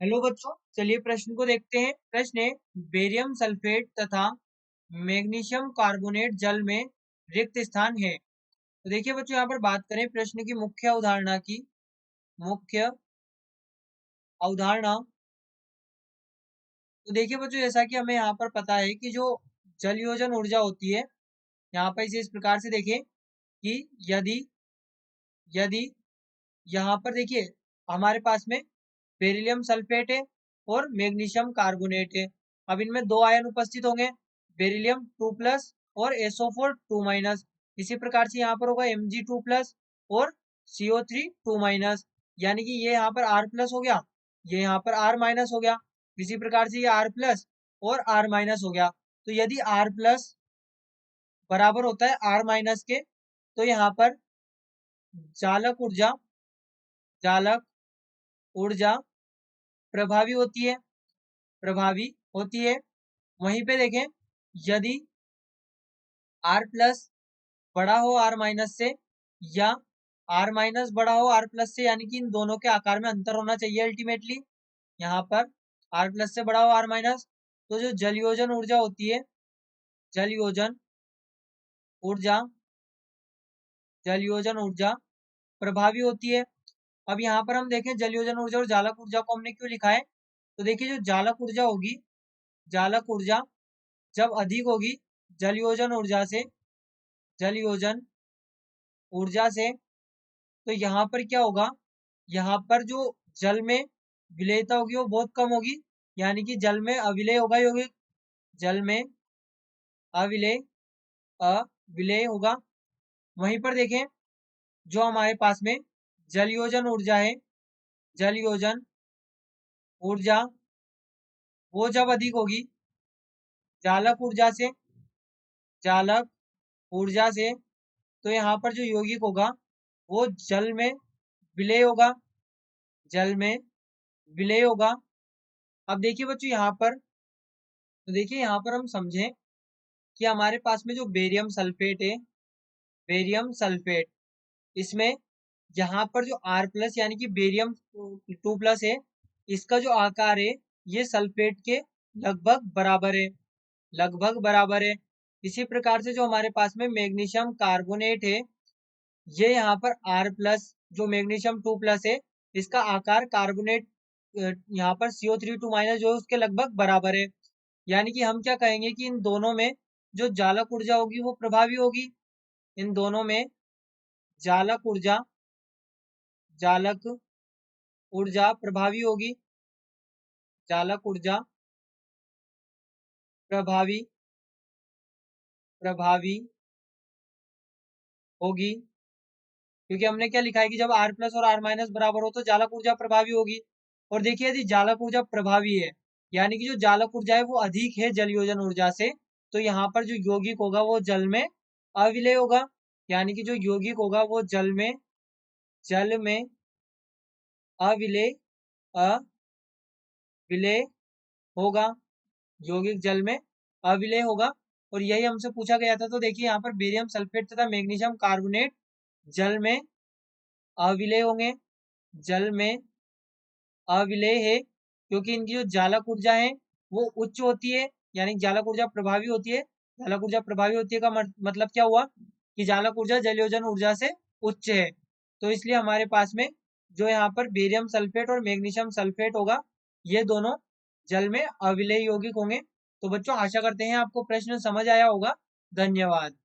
Hello बच्चों, चलिए प्रश्न को देखते हैं। प्रश्न है, बेरियम सल्फेट तथा मैग्नीशियम कार्बोनेट जल में रिक्त स्थान है। तो देखिए बच्चों, यहाँ पर बात करें प्रश्न की मुख्य अवधारणा की। मुख्य अवधारणा, तो देखिए बच्चों, जैसा कि हमें यहाँ पर पता है कि जो जलयोजन ऊर्जा होती है, यहाँ पर इसे इस प्रकार से देखें कि यदि यदि यहाँ पर देखिए हमारे पास में बेरिलियम सल्फेट है और मैग्नीशियम कार्बोनेट है। अब इनमें दो आयन उपस्थित होंगे, बेरिलियम 2+ और SO4 2-। इसी प्रकार से यहाँ पर होगा Mg2+ और CO3 2-। यानी कि ये यहाँ पर R+ हो गया, ये यहाँ पर R- हो गया। इसी प्रकार से ये R+ और R- हो गया। तो यदि R+ बराबर होता है R- के, तो यहाँ पर चालक ऊर्जा चालक ऊर्जा प्रभावी होती है, प्रभावी होती है। वहीं पे देखें, यदि R+ बड़ा हो R- से या R- बड़ा हो R+ से, यानी कि इन दोनों के आकार में अंतर होना चाहिए अल्टीमेटली। यहाँ पर R+ से बड़ा हो R-, तो जो जलयोजन ऊर्जा होती है, जलयोजन ऊर्जा जलयोजन ऊर्जा प्रभावी होती है। अब यहाँ पर हम देखें जलयोजन ऊर्जा और जालक ऊर्जा को हमने क्यों लिखा है। तो देखिए, जो जालक ऊर्जा होगी, जालक ऊर्जा जब अधिक होगी जलयोजन ऊर्जा से, जलयोजन ऊर्जा से, तो यहाँ पर क्या होगा, यहाँ पर जो जल में विलेयता होगी वो बहुत कम होगी, यानी कि जल में अविलेय होगा यौगिक, जल में अविलेय अविलेय होगा। वहीं पर देखें, जो हमारे पास में जलयोजन ऊर्जा है, जलयोजन ऊर्जा वो जब अधिक होगी जालक ऊर्जा से, जालक ऊर्जा से, तो यहाँ पर जो यौगिक होगा वो जल में विलेय होगा, जल में विलेय होगा। अब देखिए बच्चों, यहाँ पर तो देखिए यहाँ पर हम समझें कि हमारे पास में जो बेरियम सल्फेट है, बेरियम सल्फेट, इसमें यहाँ पर जो R+ यानी कि बेरियम 2+ है, इसका जो आकार है ये सल्फेट के लगभग बराबर है, लगभग बराबर है। इसी प्रकार से जो हमारे पास में मैग्नीशियम कार्बोनेट है, ये यहाँ पर R+, जो मैग्नीशियम 2+ है, इसका आकार कार्बोनेट यहाँ पर CO3 2- जो है उसके लगभग बराबर है। यानी कि हम क्या कहेंगे कि इन दोनों में जो जालक ऊर्जा होगी वो प्रभावी होगी, इन दोनों में जालक ऊर्जा जालक ऊर्जा प्रभावी होगी, जालक ऊर्जा प्रभावी प्रभावी होगी। क्योंकि हमने क्या लिखा है कि जब R+ और R- बराबर हो तो जालक ऊर्जा प्रभावी होगी। और देखिए, यदि जालक ऊर्जा प्रभावी है, यानी कि जो जालक ऊर्जा है वो अधिक है जलयोजन ऊर्जा से, तो यहाँ पर जो यौगिक होगा वो जल में अविलेय होगा, यानी कि जो यौगिक होगा वो जल में अविलेय अविलेय होगा, यौगिक जल में अविलेय होगा। और यही हमसे पूछा गया था। तो देखिए, यहाँ पर बेरियम सल्फेट तथा मैग्नीशियम कार्बोनेट जल में अविलेय होंगे, जल में अविलेय है, क्योंकि इनकी जो जालक ऊर्जा है वो उच्च होती है, यानी जालक ऊर्जा प्रभावी होती है। जालक ऊर्जा प्रभावी होती है का मतलब क्या हुआ कि जालक ऊर्जा जलयोजन ऊर्जा से उच्च है। तो इसलिए हमारे पास में जो यहाँ पर बेरियम सल्फेट और मैग्नीशियम सल्फेट होगा, ये दोनों जल में अविलेय यौगिक होंगे। तो बच्चों, आशा करते हैं आपको प्रश्न समझ आया होगा। धन्यवाद।